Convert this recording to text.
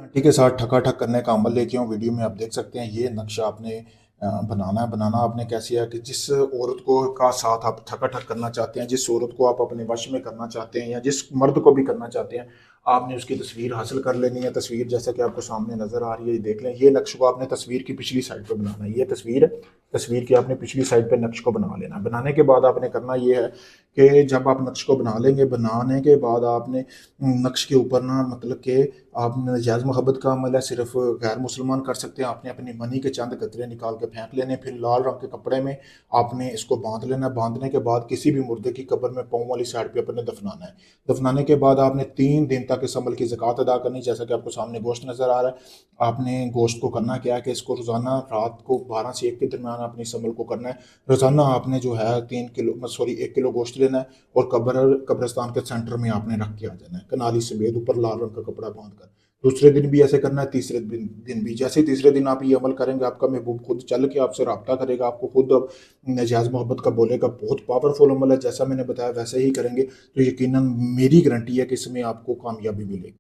घंटी के साथ ठकाठक करने का अमल लेके हूँ। वीडियो में आप देख सकते हैं ये नक्शा आपने बनाना है। बनाना आपने कैसे है कि जिस औरत को का साथ आप ठकाठक करना चाहते हैं, जिस औरत को आप अपने वश में करना चाहते हैं या जिस मर्द को भी करना चाहते हैं, आपने उसकी तस्वीर हासिल कर लेनी है। तस्वीर जैसा कि आपको सामने नज़र आ रही है, ये देख लें। ये नक्श को आपने तस्वीर की पिछली साइड पे बनाना है। ये तस्वीर है, तस्वीर की आपने पिछली साइड पे नक्श को बना लेना। बनाने के बाद आपने करना ये है कि जब आप नक्श को बना लेंगे, बनाने के बाद आपने नक्श के ऊपर ना मतलब कि आपने नजायज़ मोहब्बत का अमल है, सिर्फ गैर मुसलमान कर सकते हैं। आपने अपनी मनी के चंद कतरे निकाल के फेंक लेने, फिर लाल रंग के कपड़े में आपने इसको बांध लेना। बांधने के बाद किसी भी मुर्दे की कब्र में पाँव वाली साइड पे अपने दफनाना है। दफनाने के बाद आपने 3 दिन तक इस अमल की ज़कात अदा करनी। जैसा कि आपको सामने गोश्त नज़र आ रहा है, आपने गोश्त को करना क्या है कि इसको रोज़ाना रात को 12 से 1 के दरमियान अपने इस अमल को करना है। रोज़ाना आपने जो है 1 किलो गोश्त लेना है और कब्रिस्तान के सेंटर में आपने रख के आ जाना है, कनाली समेत, ऊपर लाल रंग का कपड़ा बांध कर। दूसरे दिन भी ऐसे करना है, तीसरे दिन भी। जैसे ही तीसरे दिन आप ये अमल करेंगे, आपका महबूब खुद चल के आपसे रब्ता करेगा, आपको खुद अब नजायज़ मोहब्बत का बोलेगा। बहुत पावरफुल अमल है, जैसा मैंने बताया वैसे ही करेंगे तो यकीनन मेरी गारंटी है कि इसमें आपको कामयाबी मिलेगी।